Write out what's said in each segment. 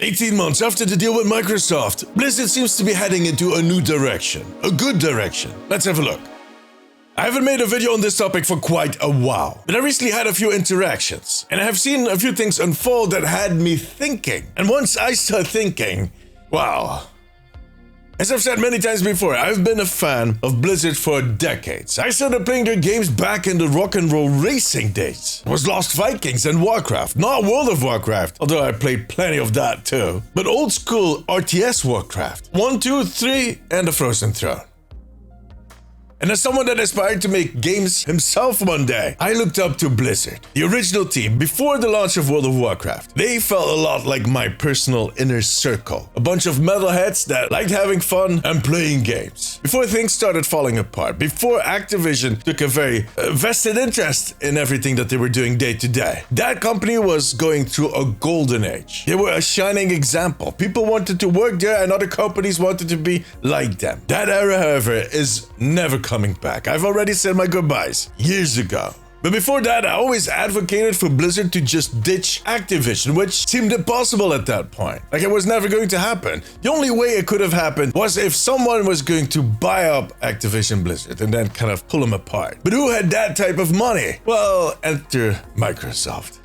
18 months after the deal with Microsoft, Blizzard seems to be heading into a new direction. A good direction. Let's have a look. I haven't made a video on this topic for quite a while, but I recently had a few interactions, and I have seen a few things unfold that had me thinking. And once I start thinking, wow. As I've said many times before, I've been a fan of Blizzard for decades. I started playing their games back in the rock and roll racing days. It was Lost Vikings and Warcraft, not World of Warcraft, although I played plenty of that too, but old school RTS Warcraft. 1, 2, 3, and the Frozen Throne. And as someone that aspired to make games himself one day, I looked up to Blizzard, the original team, before the launch of World of Warcraft. They felt a lot like my personal inner circle. A bunch of metalheads that liked having fun and playing games. Before things started falling apart, before Activision took a very vested interest in everything that they were doing day to day. That company was going through a golden age. They were a shining example. People wanted to work there and other companies wanted to be like them. That era, however, is never coming back. I've already said my goodbyes years ago. But before that, I always advocated for Blizzard to just ditch Activision, which seemed impossible at that point. Like it was never going to happen. The only way it could have happened was if someone was going to buy up Activision Blizzard and then kind of pull them apart. But who had that type of money? Well, enter Microsoft.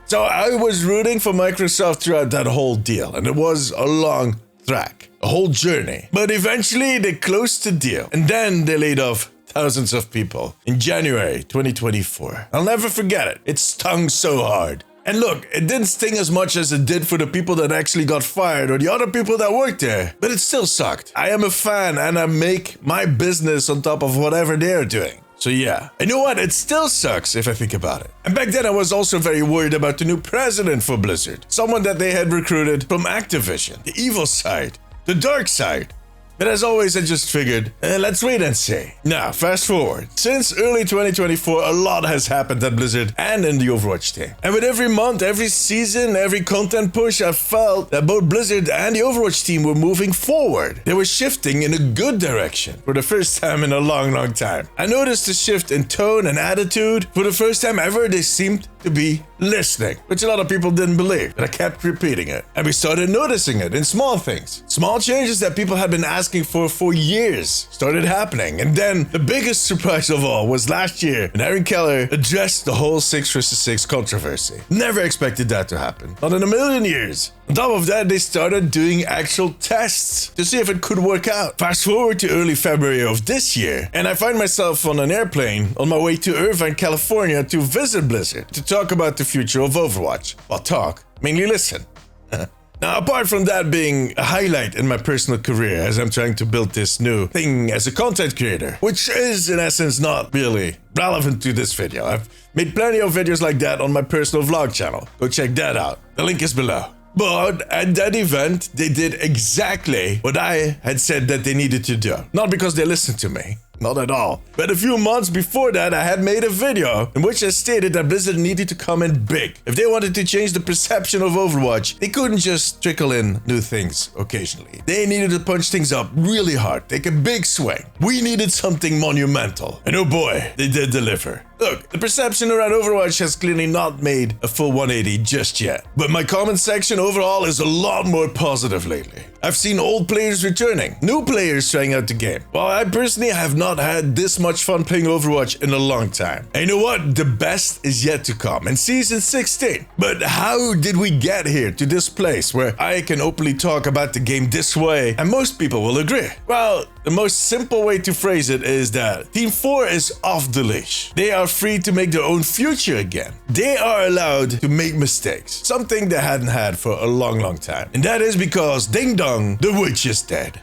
So I was rooting for Microsoft throughout that whole deal, and it was a long track. A whole journey. But eventually they closed the deal, and then they laid off thousands of people in January 2024. I'll never forget it. It stung so hard. And look, it didn't sting as much as it did for the people that actually got fired or the other people that worked there, but it still sucked. I am a fan and I make my business on top of whatever they're doing. So yeah, and you know what? It still sucks if I think about it. And back then I was also very worried about the new president for Blizzard. Someone that they had recruited from Activision, the evil side, the dark side. But as always, I just figured, let's wait and see. Now, fast forward. Since early 2024, a lot has happened at Blizzard and in the Overwatch team. And with every month, every season, every content push, I felt that both Blizzard and the Overwatch team were moving forward. They were shifting in a good direction for the first time in a long time. I noticed a shift in tone and attitude. For the first time ever, they seemed to be listening, which a lot of people didn't believe, but I kept repeating it. And we started noticing it in small things. Small changes that people had been asking for years started happening. And then the biggest surprise of all was last year when Aaron Keller addressed the whole 6 vs 6 controversy. Never expected that to happen. Not in a million years. On top of that, they started doing actual tests to see if it could work out. Fast forward to early February of this year, and I find myself on an airplane on my way to Irvine, California to visit Blizzard to talk about the future of Overwatch. Well, talk, mainly listen. Now, apart from that being a highlight in my personal career as I'm trying to build this new thing as a content creator, which is in essence not really relevant to this video. I've made plenty of videos like that on my personal vlog channel. Go check that out. The link is below. But at that event, they did exactly what I had said that they needed to do. Not because they listened to me. Not at all. But a few months before that, I had made a video in which I stated that Blizzard needed to come in big. If they wanted to change the perception of Overwatch, they couldn't just trickle in new things occasionally. They needed to punch things up really hard, take a big swing. We needed something monumental. And oh boy, they did deliver. Look, the perception around Overwatch has clearly not made a full 180 just yet. But my comment section overall is a lot more positive lately. I've seen old players returning, new players trying out the game. While I personally have not had this much fun playing Overwatch in a long time. And you know what? The best is yet to come in Season 16. But how did we get here to this place where I can openly talk about the game this way and most people will agree? Well, the most simple way to phrase it is that Team 4 is off the leash. They are free to make their own future again. They are allowed to make mistakes, something they hadn't had for a long time. And that is because Ding Dong, the witch is dead.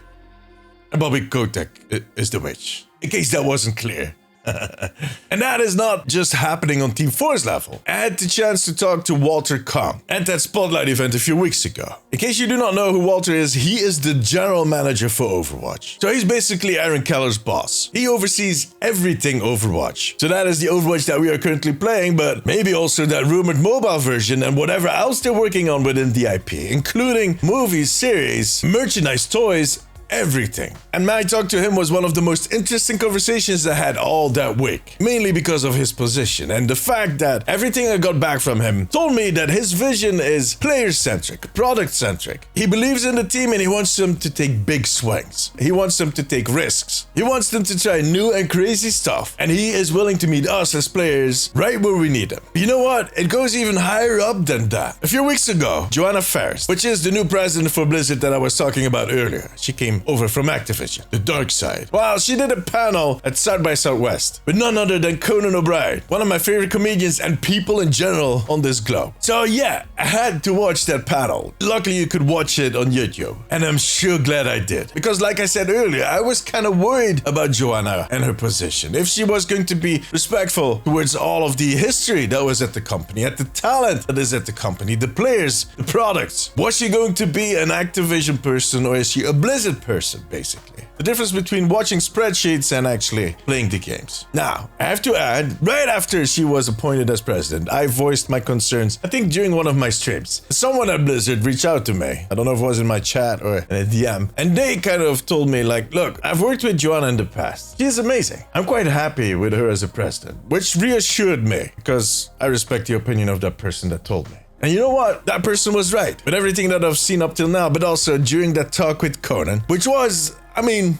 And Bobby Kotick is the witch, in case that wasn't clear. And that is not just happening on Team 4's level. I had the chance to talk to Walter Kong at that Spotlight event a few weeks ago. In case you do not know who Walter is, he is the general manager for Overwatch. So he's basically Aaron Keller's boss. He oversees everything Overwatch. So that is the Overwatch that we are currently playing, but maybe also that rumored mobile version and whatever else they're working on within the IP, including movies, series, merchandise, toys, everything. And my talk to him was one of the most interesting conversations I had all that week, mainly because of his position and the fact that everything I got back from him told me that his vision is player-centric, product-centric. He believes in the team and he wants them to take big swings. He wants them to take risks. He wants them to try new and crazy stuff, and he is willing to meet us as players right where we need them. You know what? It goes even higher up than that. A few weeks ago, Joanna Ferris, which is the new president for Blizzard that I was talking about earlier, she came over from Activision, the dark side. Well, she did a panel at South by Southwest with none other than Conan O'Brien, one of my favorite comedians and people in general on this globe. So yeah, I had to watch that panel. Luckily, you could watch it on YouTube, and I'm sure glad I did. Because like I said earlier, I was kind of worried about Joanna and her position. If she was going to be respectful towards all of the history that was at the company, at the talent that is at the company, the players, the products. Was she going to be an Activision person or is she a Blizzard person, basically? The difference between watching spreadsheets and actually playing the games. Now, I have to add, right after she was appointed as president, I voiced my concerns, I think during one of my streams. Someone at Blizzard reached out to me. I don't know if it was in my chat or in a DM. And they kind of told me like, look, I've worked with Joanna in the past. She's amazing. I'm quite happy with her as a president, which reassured me because I respect the opinion of that person that told me. And you know what? That person was right with everything that I've seen up till now, but also during that talk with Conan, which was,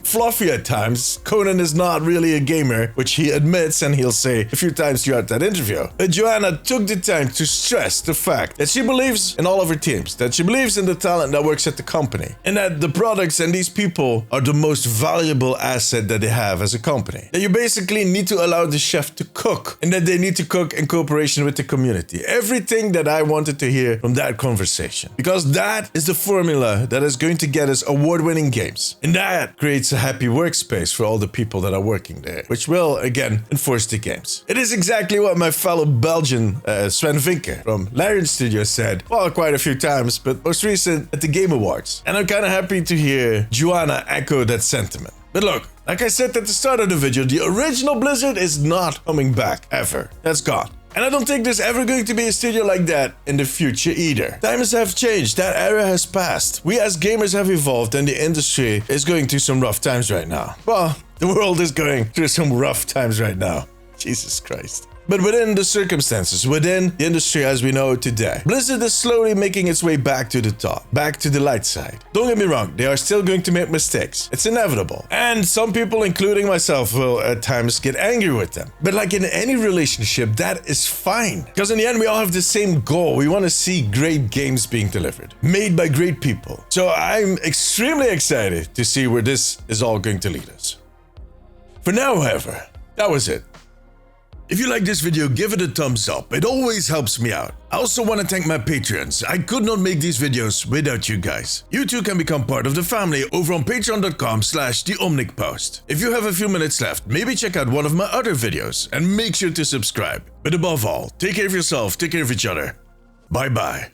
fluffy at times. Conan is not really a gamer, which he admits and he'll say a few times throughout that interview. But Joanna took the time to stress the fact that she believes in all of her teams, that she believes in the talent that works at the company, and that the products and these people are the most valuable asset that they have as a company. That you basically need to allow the chef to cook, and that they need to cook in cooperation with the community. Everything that I wanted to hear from that conversation. Because that is the formula that is going to get us award-winning games. And that creates a happy workspace for all the people that are working there, which will, again, enforce the games. It is exactly what my fellow Belgian Sven Vinke from Larian Studio said, well, quite a few times, but most recent at the Game Awards. And I'm kind of happy to hear Joanna echo that sentiment. But look, like I said at the start of the video, the original Blizzard is not coming back, ever. That's gone. And I don't think there's ever going to be a studio like that in the future either. Times have changed, that era has passed. We as gamers have evolved and the industry is going through some rough times right now. Well, the world is going through some rough times right now. Jesus Christ. But within the circumstances, within the industry as we know it today, Blizzard is slowly making its way back to the top, back to the light side. Don't get me wrong, they are still going to make mistakes. It's inevitable. And some people, including myself, will at times get angry with them. But like in any relationship, that is fine. Because in the end, we all have the same goal. We want to see great games being delivered, made by great people. So I'm extremely excited to see where this is all going to lead us. For now, however, that was it. If you like this video, give it a thumbs up. It always helps me out. I also want to thank my patrons. I could not make these videos without you guys. You too can become part of the family over on patreon.com/theomnicpost. If you have a few minutes left, maybe check out one of my other videos and make sure to subscribe. But above all, take care of yourself, take care of each other. Bye bye.